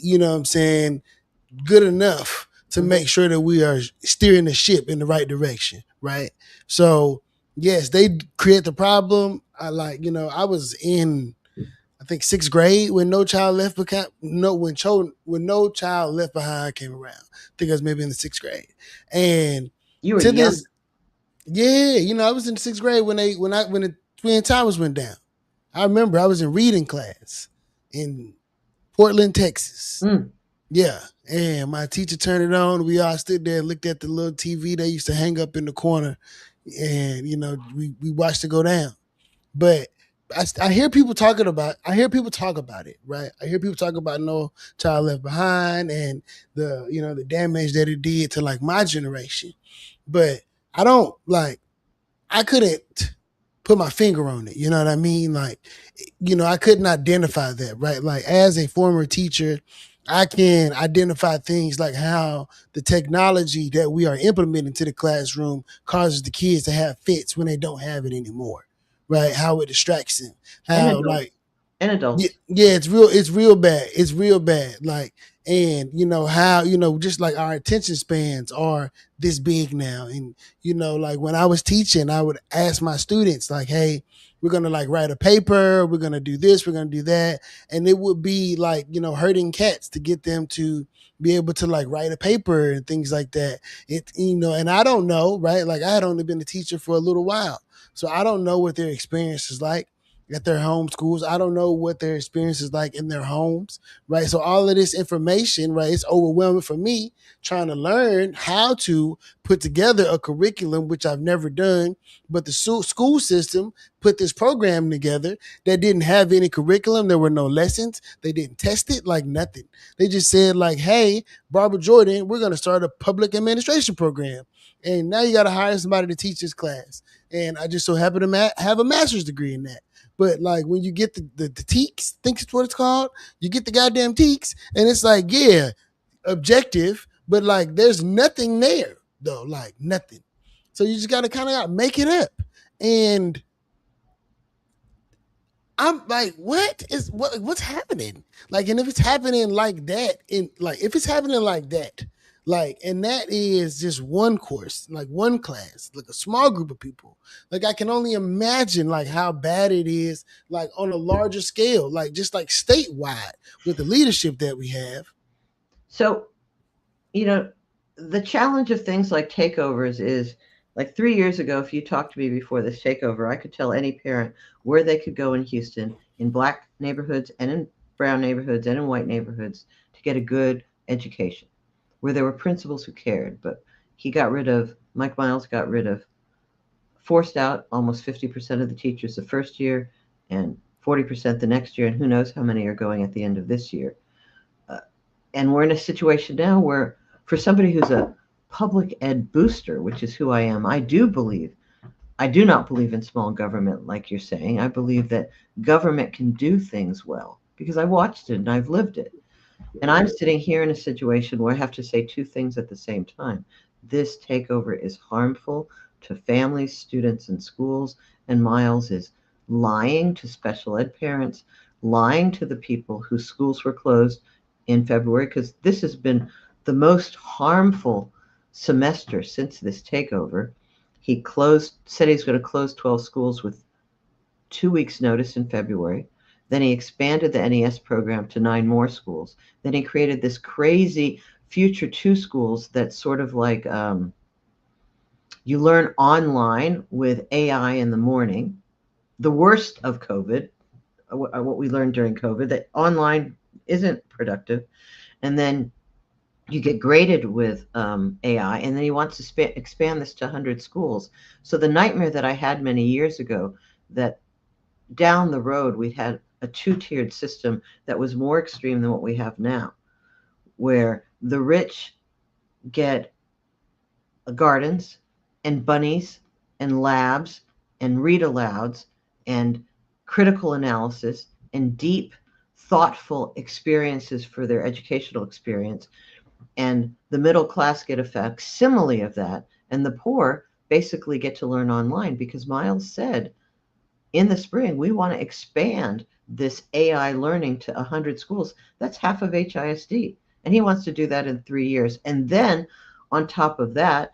good enough to make sure that we are steering the ship in the right direction, right? So yes, they create the problem. I was in, I think, 6th grade when No Child Left Behind. When No Child Left Behind came around. I think I was maybe in the 6th grade, and you were young. I was in the 6th grade when the Twin Towers went down. I remember I was in reading class in Portland, Texas. Yeah, and my teacher turned it on. We all stood there and looked at the little TV they used to hang up in the corner, and we watched it go down. But I hear people talking about. I hear people talk about it, right? I hear people talk about No Child Left Behind and the damage that it did to like my generation. But I don't like. I couldn't put my finger on it. You know what I mean? Like, I couldn't identify that, right? Like as a former teacher, I can identify things like how the technology that we are implementing to the classroom causes the kids to have fits when they don't have it anymore, right? How it distracts them. How like and Yeah, adults. yeah, it's real bad. It's real bad. Like, and how, just like our attention spans are this big now. And, like when I was teaching, I would ask my students, like, hey, we're gonna like write a paper, we're gonna do this, we're gonna do that. And it would be like, herding cats to get them to be able to like write a paper and things like that. And I don't know, right? Like I had only been a teacher for a little while. So I don't know what their experience is like at their home schools. I don't know what their experience is like in their homes, right? So all of this information, right, it's overwhelming for me trying to learn how to put together a curriculum, which I've never done. But the school system put this program together that didn't have any curriculum. There were no lessons. They didn't test it, like nothing. They just said like, hey, Barbara Jordan, we're going to start a public administration program. And now you got to hire somebody to teach this class. And I just so happen to have a master's degree in that. But like when you get the teaks, think it's what it's called. You get the goddamn teaks, and it's like, yeah, objective, but like there's nothing there though, like nothing. So you just gotta kind of make it up. And I'm like, what's happening? Like, and if it's happening like that, if it's happening like that, like, and that is just one course, like one class, like a small group of people. Like, I can only imagine like how bad it is, like on a larger scale, like just like statewide with the leadership that we have. So, the challenge of things like takeovers is like 3 years ago, if you talked to me before this takeover, I could tell any parent where they could go in Houston, in black neighborhoods and in brown neighborhoods and in white neighborhoods to get a good education, where there were principals who cared. But Mike Miles got rid of, forced out almost 50% of the teachers the first year and 40% the next year, and who knows how many are going at the end of this year. And we're in a situation now where, for somebody who's a public ed booster, which is who I am, I do not believe in small government like you're saying. I believe that government can do things well because I watched it and I've lived it. And I'm sitting here in a situation where I have to say two things at the same time. This takeover is harmful to families, students, and schools, and Miles is lying to special ed parents, lying to the people whose schools were closed in February, because this has been the most harmful semester since this takeover. He said he's going to close 12 schools with 2 weeks' notice in February. Then he expanded the NES program to 9 more schools. Then he created this crazy Future 2 schools that's sort of like you learn online with AI in the morning. The worst of COVID, what we learned during COVID, that online isn't productive. And then you get graded with AI, and then he wants to expand this to 100 schools. So the nightmare that I had many years ago, that down the road we had a 2-tiered system that was more extreme than what we have now, where the rich get gardens and bunnies and labs and read alouds and critical analysis and deep, thoughtful experiences for their educational experience. And the middle class get a facsimile of that. And the poor basically get to learn online, because Miles said in the spring, we want to expand this AI learning to 100 schools. That's half of HISD. And he wants to do that in 3 years. And then on top of that,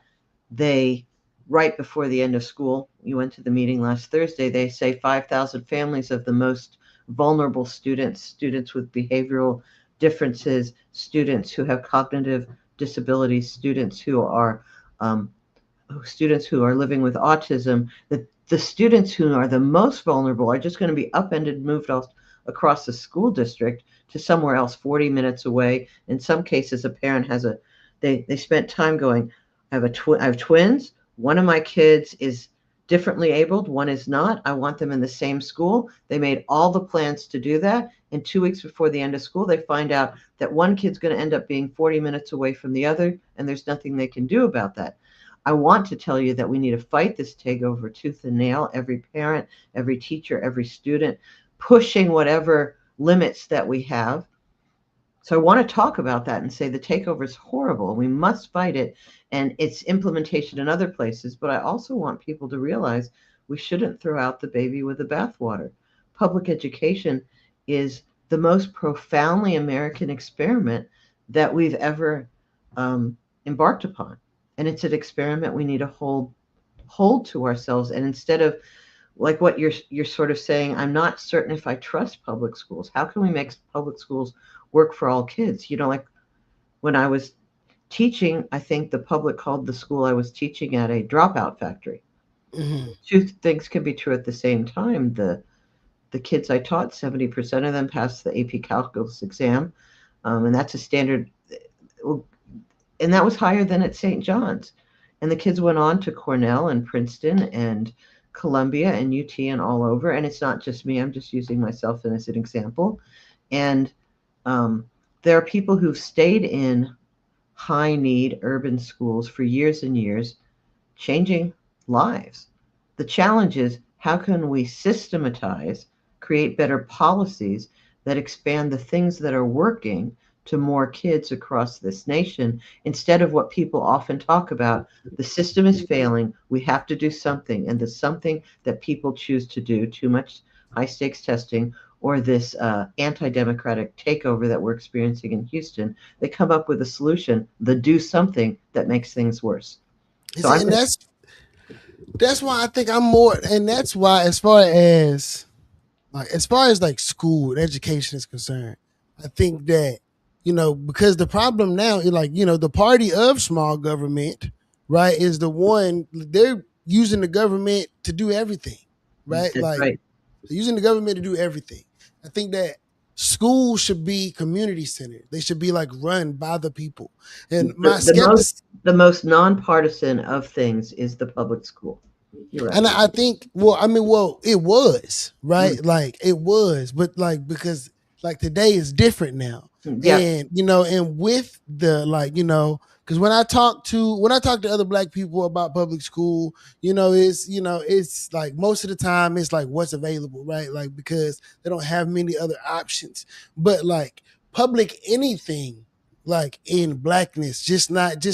they, right before the end of school, you went to the meeting last Thursday, they say 5,000 families of the most vulnerable students with behavioral differences, students who have cognitive disabilities, students who are living with autism, that the students who are the most vulnerable are just going to be upended, moved across the school district to somewhere else 40 minutes away. In some cases, a parent has they spent time going, I have twins. One of my kids is differently abled, one is not. I want them in the same school. They made all the plans to do that. And 2 weeks before the end of school, they find out that one kid's going to end up being 40 minutes away from the other, and there's nothing they can do about that. I want to tell you that we need to fight this takeover tooth and nail, every parent, every teacher, every student, pushing whatever limits that we have. So I want to talk about that and say the takeover is horrible. We must fight it and its implementation in other places. But I also want people to realize we shouldn't throw out the baby with the bathwater. Public education is the most profoundly American experiment that we've ever embarked upon. And it's an experiment we need to hold to ourselves. And instead of like what you're sort of saying, I'm not certain if I trust public schools. How can we make public schools work for all kids? Like when I was teaching, I think the public called the school I was teaching at a dropout factory. Mm-hmm. Two things can be true at the same time. The kids I taught, 70% of them passed the AP Calculus exam, and that's a standard, and that was higher than at St. John's. And the kids went on to Cornell and Princeton and Columbia and UT and all over. And it's not just me. I'm just using myself as an example. And there are people who've stayed in high need urban schools for years and years, changing lives. The challenge is, how can we systematize, create better policies that expand the things that are working to more kids across this nation, instead of what people often talk about, the system is failing, we have to do something, and the something that people choose to do, too much high stakes testing, or this anti-democratic takeover that we're experiencing in Houston, they come up with a solution, the do something that makes things worse. So and that's why I think I'm more, and that's why as far as like school education is concerned, I think that, because the problem now is like, the party of small government, right, is the one, they're using the government to do everything, right? That's like right. They're using the government to do everything. I think that schools should be community centered. They should be like run by the people. And the most nonpartisan of things is the public school. You're right. And I think, it was, right? Like it was, but like, because like today is different now. Yeah. And, and with the, because when I talk to other Black people about public school, it's like most of the time it's like what's available, right? Like, because they don't have many other options. But like public anything, like in Blackness, just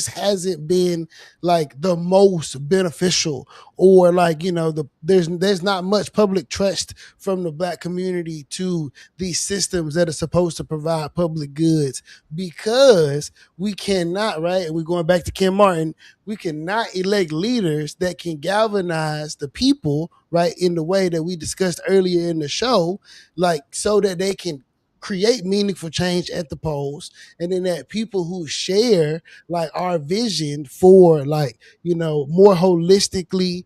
hasn't been like the most beneficial, or like, there's not much public trust from the Black community to these systems that are supposed to provide public goods, because we cannot, right? And we're going back to Ken Martin, we cannot elect leaders that can galvanize the people, right, in the way that we discussed earlier in the show, like so that they can create meaningful change at the polls, and then that people who share like our vision for like, more holistically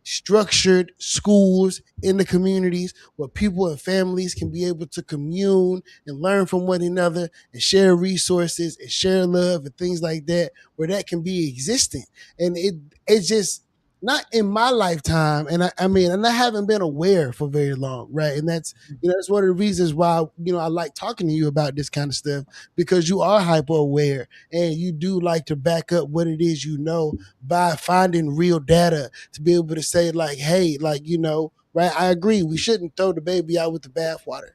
structured schools in the communities where people and families can be able to commune and learn from one another and share resources and share love and things like that, where that can be existent. And it's just not in my lifetime, and I haven't been aware for very long, right? And that's that's one of the reasons why I like talking to you about this kind of stuff, because you are hyper aware and you do like to back up what it is by finding real data to be able to say like, hey, like right, I agree, we shouldn't throw the baby out with the bathwater,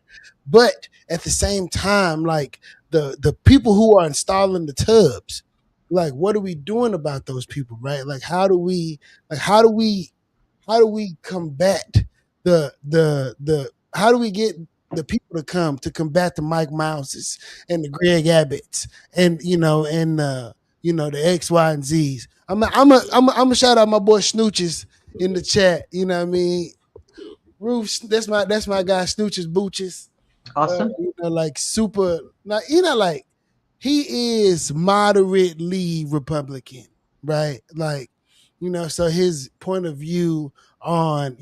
but at the same time, like the people who are installing the tubs, like what are we doing about those people, right? Like how do we combat how do we get the people to come to combat the Mike Mileses and the Greg Abbotts and the X, Y, and Z's? I'm a shout out my boy Snooches in the chat. You know what I mean? Ruth, that's my guy Snooches Booches. Awesome. Like super. Now like he is moderately Republican, right? Like, so his point of view on,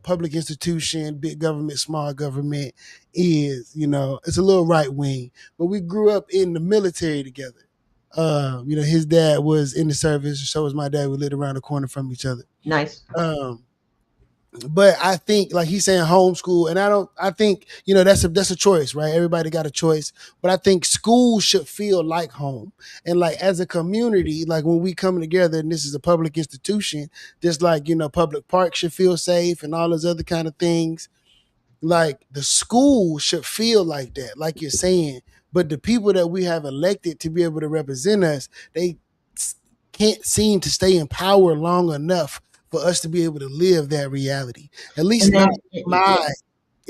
public institution, big government, small government is, it's a little right wing, but we grew up in the military together. His dad was in the service, so was my dad. We lived around the corner from each other. Nice. But I think, like he's saying, homeschool, and I think that's a choice, right? Everybody got a choice, but I think school should feel like home, and like as a community, like when we come together, and this is a public institution, just like public parks should feel safe and all those other kind of things. Like the school should feel like that, like you're saying. But the people that we have elected to be able to represent us, they can't seem to stay in power long enough for us to be able to live that reality. At least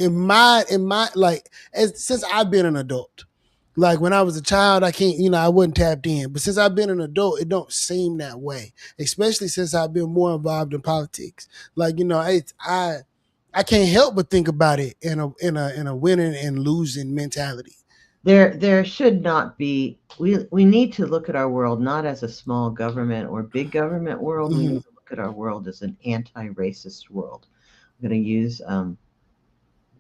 in my like since I've been an adult. Like when I was a child, I can't, I wasn't tapped in. But since I've been an adult, it don't seem that way. Especially since I've been more involved in politics. Like, I can't help but think about it in a winning and losing mentality. There should not be. We need to look at our world not as a small government or big government world. We Hmm. need to look at our world as an anti-racist world. I'm going to use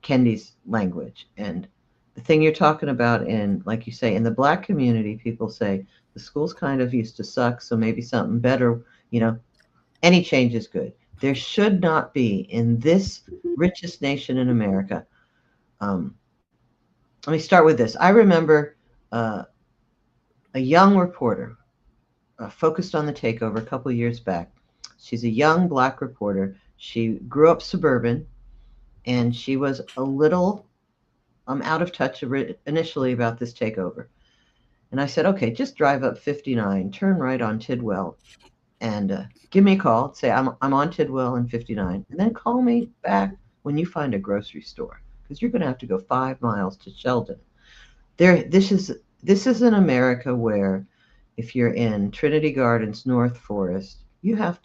Kendi's language. And the thing you're talking about, in, like you say, in the black community, people say the schools kind of used to suck, so maybe something better, any change is good. There should not be in this richest nation in America. Um, Let me start with this. I remember uh, a young reporter focused on the takeover a couple of years back. She's a young black reporter. She grew up suburban, and she was a little out of touch initially about this takeover. And I said, okay, just drive up 59, turn right on Tidwell, and give me a call. Say I'm on Tidwell and 59, and then call me back when you find a grocery store, because you're going to have to go 5 miles to Sheldon. This is an America where if you're in Trinity Gardens, North Forest, you have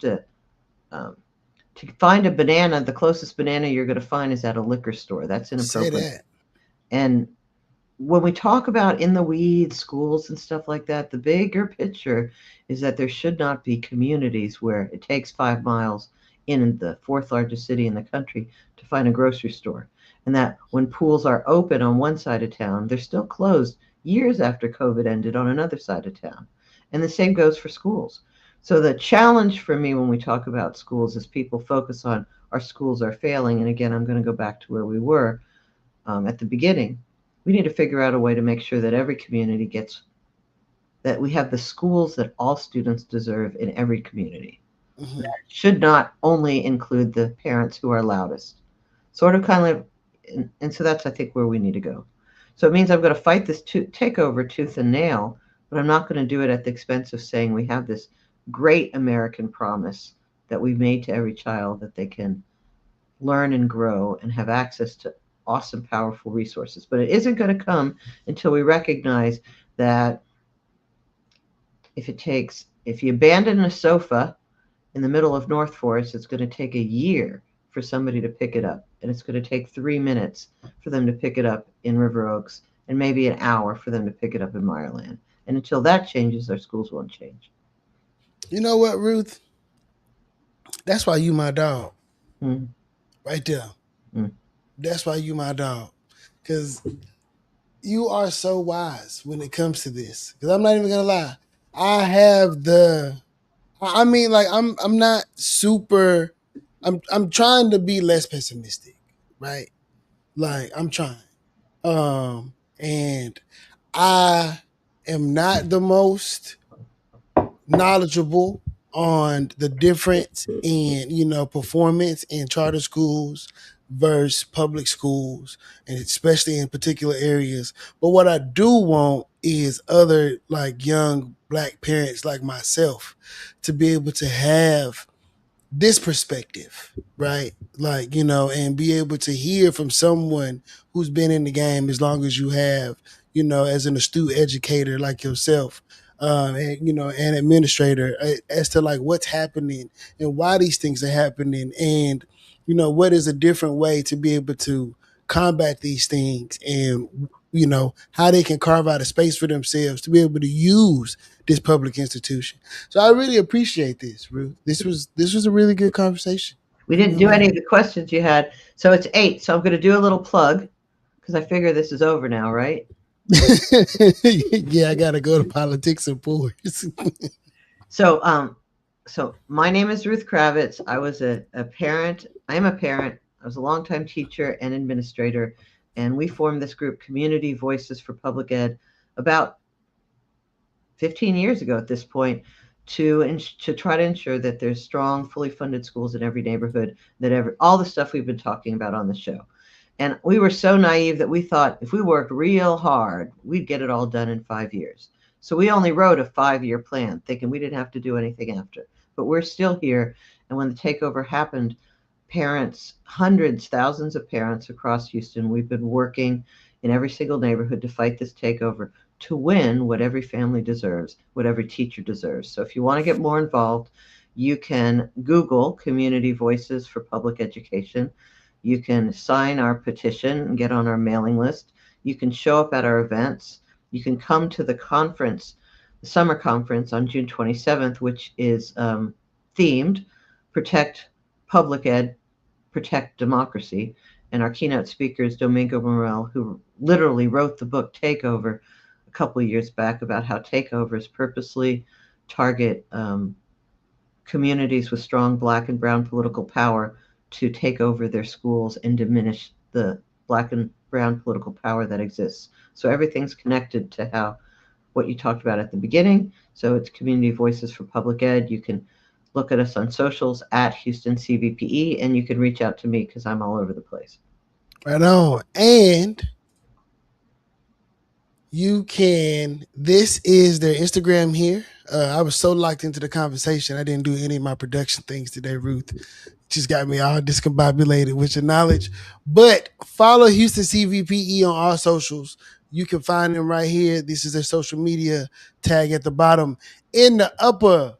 um, to find a banana. The closest banana you're going to find is at a liquor store. That's Say inappropriate. that. And when we talk about in the weeds schools and stuff like that, the bigger picture is that there should not be communities where it takes 5 miles in the fourth largest city in the country to find a grocery store. And that when pools are open on one side of town, they're still closed years after COVID ended on another side of town. And the same goes for schools. So the challenge for me when we talk about schools is people focus on our schools are failing. And again, I'm going to go back to where we were at the beginning. We need to figure out a way to make sure that every community gets, that we have the schools that all students deserve in every community. Hmm. That should not only include the parents who are loudest. Sort of kind of, and so that's, I think, where we need to go. So it means I'm going to fight this takeover tooth and nail, but I'm not going to do it at the expense of saying we have this great American promise that we've made to every child that they can learn and grow and have access to awesome, powerful resources. But it isn't going to come until we recognize that if you abandon a sofa in the middle of North Forest, it's going to take a year for somebody to pick it up. And it's going to take 3 minutes for them to pick it up in River Oaks, and maybe an hour for them to pick it up in Meyerland. And until that changes, our schools won't change. You know what, Ruth? That's why you my dog. Mm, Right there. mm. That's why you my dog. Because you are so wise when it comes to this. Because I'm not even gonna lie. I have the I mean, like I'm not super I'm trying to be less pessimistic, right? Like I'm trying. And I am not the most knowledgeable on the difference in performance in charter schools versus public schools, and especially in particular areas. But what I do want is other like young black parents like myself to be able to have this perspective, right? Like, and be able to hear from someone who's been in the game as long as you have, as an astute educator like yourself, and, an administrator, as to like what's happening and why these things are happening. And, what is a different way to be able to combat these things, and, how they can carve out a space for themselves to be able to use this public institution. So I really appreciate this, Ruth. This was a really good conversation. We I ain't didn't gonna do any lie. of the questions you had. So it's 8. So I'm going to do a little plug because I figure this is over now, right? Yeah, I gotta go to politics and boards. So, so my name is Ruth Kravetz. I was a parent. I am a parent. I was a longtime teacher and administrator, and we formed this group, Community Voices for Public Ed, about 15 years ago at this point, to try to ensure that there's strong, fully funded schools in every neighborhood, all the stuff we've been talking about on the show. And we were so naive that we thought if we worked real hard, we'd get it all done in 5 years. So we only wrote a 5-year plan, thinking we didn't have to do anything after. But we're still here. And when the takeover happened, parents, hundreds, thousands of parents across Houston. We've been working in every single neighborhood to fight this takeover, to win what every family deserves, what every teacher deserves. So if you want to get more involved, you can Google Community Voices for Public Education. You can sign our petition and get on our mailing list. You can show up at our events. You can come to the conference, the summer conference on June 27th, which is themed Protect Public Ed, Protect Democracy. And our keynote speaker is Domingo Morel, who literally wrote the book Takeover a couple of years back about how takeovers purposely target communities with strong Black and brown political power to take over their schools and diminish the Black and brown political power that exists. So everything's connected to how what you talked about at the beginning. So it's Community Voices for Public Ed. You can look at us on socials at Houston CVPE, and you can reach out to me because I'm all over the place. Right on. And you can, this is their Instagram here. I was so locked into the conversation, I didn't do any of my production things today, Ruth. Just got me all discombobulated with your knowledge. But follow Houston CVPE on all socials. You can find them right here. This is their social media tag at the bottom. In the upper,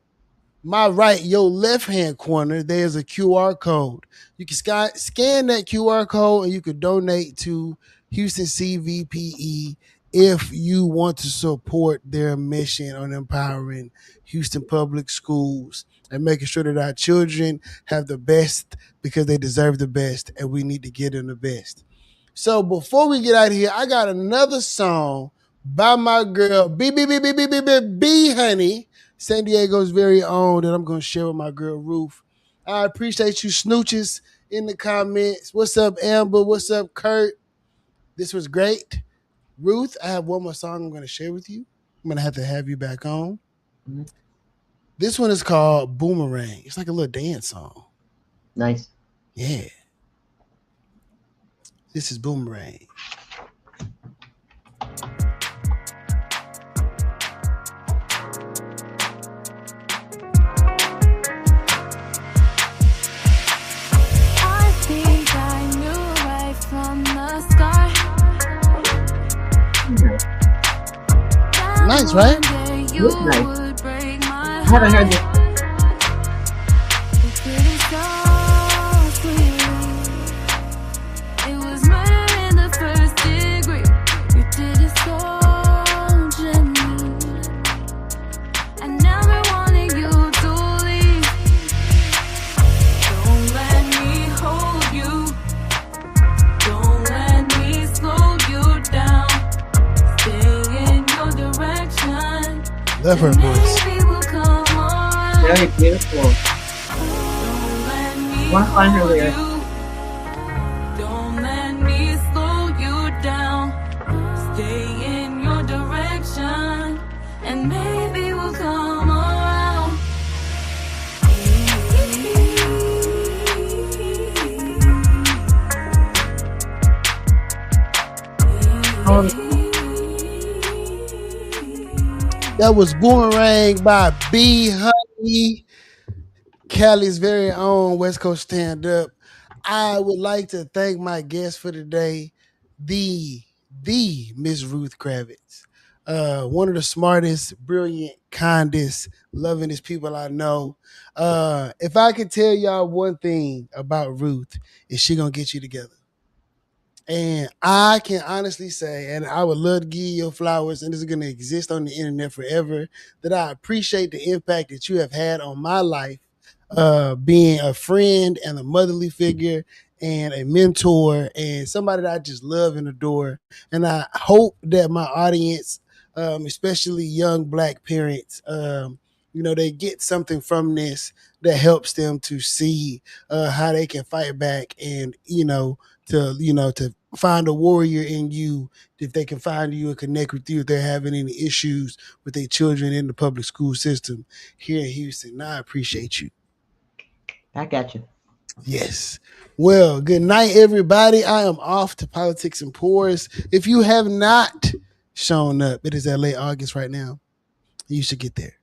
my right, your left-hand corner, there's a QR code. You can scan that QR code and you can donate to Houston CVPE if you want to support their mission on empowering Houston public schools and making sure that our children have the best because they deserve the best and we need to get them the best. So before we get out of here, I got another song by my girl, B Honey, San Diego's very own, that I'm going to share with my girl, Ruth. I appreciate you snooches in the comments. What's up, Amber? What's up, Kurt? This was great. Ruth, I have one more song I'm going to share with you. I'm going to have you back on. Mm-hmm. This one is called Boomerang. It's like a little dance song. Nice. Yeah. This is Boomerang. I think I knew right from the start. Nice, right? Looks nice. I haven't heard this. Love her voice. Very beautiful. I want to find her lyrics. Don't let me slow you down. Stay in your direction, and maybe we'll come around. That was Boomerang by B Honey, Cali's very own West Coast Stand Up. I would like to thank my guest for today, the Miss Ruth Kravetz. One of the smartest, brilliant, kindest, lovingest people I know. If I could tell y'all one thing about Ruth, is she gonna get you together. And I can honestly say, and I would love to give you your flowers, and this is going to exist on the internet forever, that I appreciate the impact that you have had on my life, being a friend and a motherly figure and a mentor and somebody that I just love and adore. And I hope that my audience, especially young Black parents, they get something from this that helps them to see how they can fight back and, to find a warrior in you if they can find you and connect with you if they're having any issues with their children in the public school system here in Houston. I appreciate you. Back at you. Yes. Well, good night, everybody. I am off to Politics and Pores. If you have not shown up, it is late August right now. You should get there.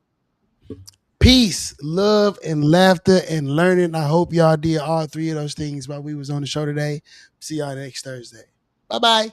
Peace, love, and laughter and learning. I hope y'all did all three of those things while we was on the show today. See y'all next Thursday. Bye-bye.